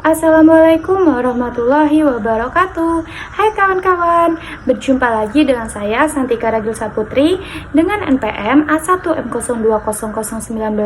Assalamualaikum warahmatullahi wabarakatuh. Hai kawan-kawan, berjumpa lagi dengan saya Santika Ragilsa Putri dengan NPM A1M020019.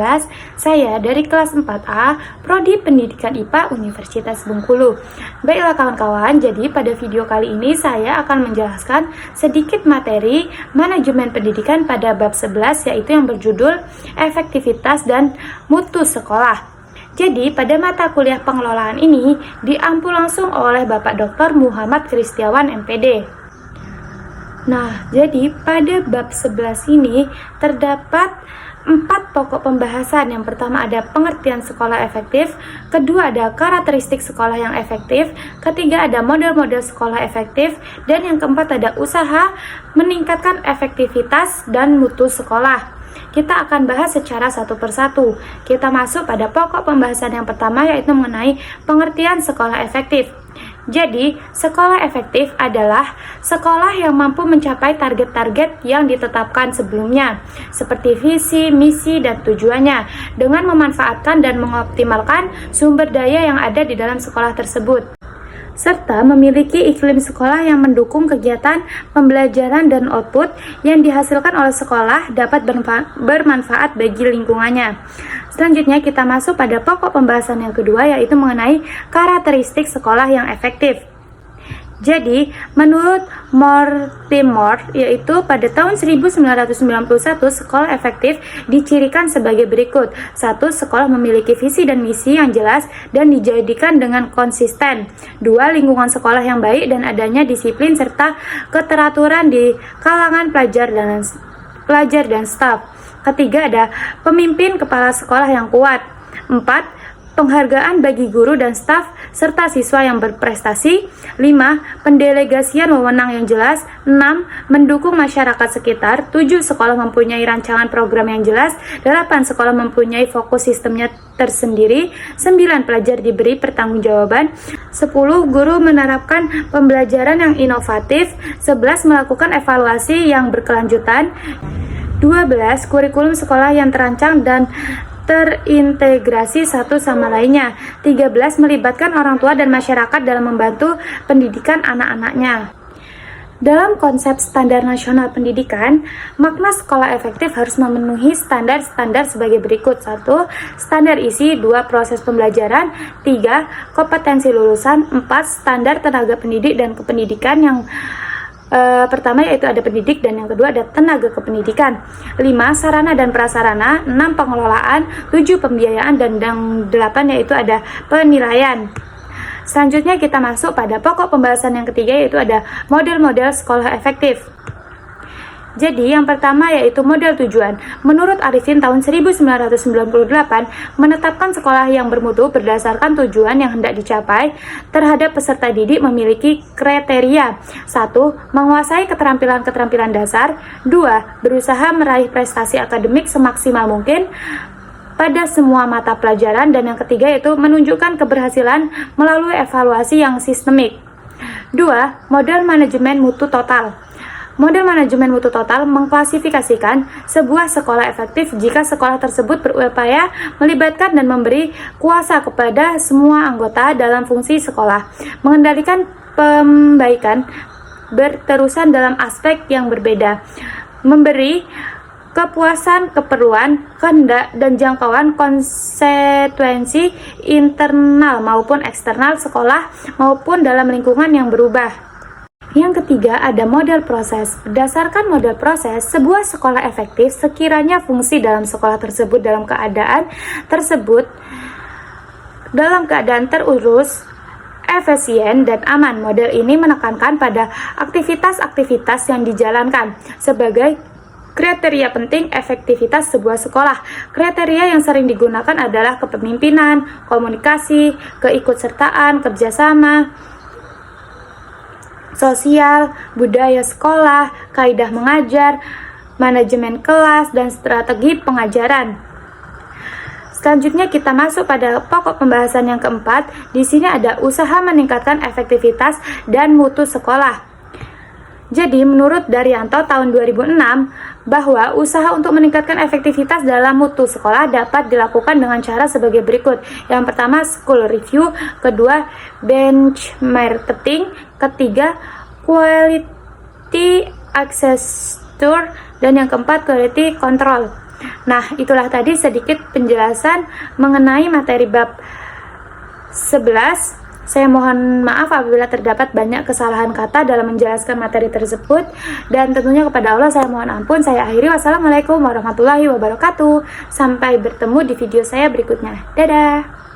Saya dari kelas 4A Prodi Pendidikan IPA Universitas Bengkulu. Baiklah kawan-kawan, jadi pada video kali ini saya akan menjelaskan sedikit materi manajemen pendidikan pada bab 11, yaitu yang berjudul efektivitas dan mutu sekolah. Jadi, pada mata kuliah pengelolaan ini diampu langsung oleh Bapak Dr. Muhammad Kristiawan MPD. Nah, jadi pada bab 11 ini terdapat 4 pokok pembahasan. Yang pertama ada pengertian sekolah efektif, kedua ada karakteristik sekolah yang efektif, ketiga ada model-model sekolah efektif, dan yang keempat ada usaha meningkatkan efektivitas dan mutu sekolah. Kita akan bahas secara satu persatu. Kita masuk pada pokok pembahasan yang pertama, yaitu mengenai pengertian sekolah efektif. Jadi, sekolah efektif adalah sekolah yang mampu mencapai target-target yang ditetapkan sebelumnya, seperti visi, misi, dan tujuannya, dengan memanfaatkan dan mengoptimalkan sumber daya yang ada di dalam sekolah tersebut, serta memiliki iklim sekolah yang mendukung kegiatan pembelajaran dan output yang dihasilkan oleh sekolah dapat bermanfaat bagi lingkungannya. Selanjutnya kita masuk pada pokok pembahasan yang kedua, yaitu mengenai karakteristik sekolah yang efektif. Jadi, menurut Mortimer, yaitu pada tahun 1991, sekolah efektif dicirikan sebagai berikut. 1. Sekolah memiliki visi dan misi yang jelas dan dijadikan dengan konsisten. 2. Lingkungan sekolah yang baik dan adanya disiplin serta keteraturan di kalangan pelajar dan staf. Ketiga, ada pemimpin kepala sekolah yang kuat. 4. Penghargaan bagi guru dan staf serta siswa yang berprestasi. 5. Pendelegasian wewenang yang jelas. 6. Mendukung masyarakat sekitar. 7. Sekolah mempunyai rancangan program yang jelas. 8. Sekolah mempunyai fokus sistemnya tersendiri. 9. Pelajar diberi pertanggungjawaban. 10. Guru menerapkan pembelajaran yang inovatif. 11. Melakukan evaluasi yang berkelanjutan. 12. Kurikulum sekolah yang terancang dan terintegrasi satu sama lainnya. 13. Melibatkan orang tua dan masyarakat dalam membantu pendidikan anak-anaknya. Dalam konsep standar nasional pendidikan, makna sekolah efektif harus memenuhi standar-standar sebagai berikut. 1. Standar isi. 2. Proses pembelajaran. 3. Kompetensi lulusan. 4. Standar tenaga pendidik dan kependidikan. Yang pertama yaitu ada pendidik, dan yang kedua ada tenaga kependidikan. 5. Sarana dan prasarana. 6. Pengelolaan. 7. Pembiayaan, dan yang 8 yaitu ada penilaian. Selanjutnya kita masuk pada pokok pembahasan yang ketiga, yaitu ada model-model sekolah efektif. Jadi yang pertama yaitu model tujuan. Menurut Arifin tahun 1998 menetapkan sekolah yang bermutu berdasarkan tujuan yang hendak dicapai terhadap peserta didik memiliki kriteria. 1. Menguasai keterampilan-keterampilan dasar. 2. Berusaha meraih prestasi akademik semaksimal mungkin pada semua mata pelajaran. Dan yang ketiga yaitu menunjukkan keberhasilan melalui evaluasi yang sistemik. 2. Model manajemen mutu total. Model manajemen mutu total mengklasifikasikan sebuah sekolah efektif jika sekolah tersebut berupaya melibatkan dan memberi kuasa kepada semua anggota dalam fungsi sekolah, mengendalikan pembaikan berterusan dalam aspek yang berbeda, memberi kepuasan, keperluan, kehendak, dan jangkauan konsekuensi internal maupun eksternal sekolah maupun dalam lingkungan yang berubah. Yang ketiga ada model proses. Berdasarkan model proses, sebuah sekolah efektif sekiranya fungsi dalam sekolah tersebut dalam keadaan terurus, efisien, dan aman. Model ini menekankan pada aktivitas-aktivitas yang dijalankan sebagai kriteria penting efektivitas sebuah sekolah. Kriteria yang sering digunakan adalah kepemimpinan, komunikasi, keikutsertaan, kerjasama sosial, budaya sekolah, kaidah mengajar, manajemen kelas, dan strategi pengajaran. Selanjutnya kita masuk pada pokok pembahasan yang keempat. Di sini ada usaha meningkatkan efektivitas dan mutu sekolah. Jadi menurut Daryanto tahun 2006 bahwa usaha untuk meningkatkan efektivitas dalam mutu sekolah dapat dilakukan dengan cara sebagai berikut. Yang pertama, school review, kedua, bench marketing, ketiga, quality access tour, dan yang keempat, quality control. Nah, itulah tadi sedikit penjelasan mengenai materi bab 11. Saya mohon maaf apabila terdapat banyak kesalahan kata dalam menjelaskan materi tersebut, dan tentunya kepada Allah saya mohon ampun. Saya akhiri, wassalamualaikum warahmatullahi wabarakatuh. Sampai bertemu di video saya berikutnya. Dadah.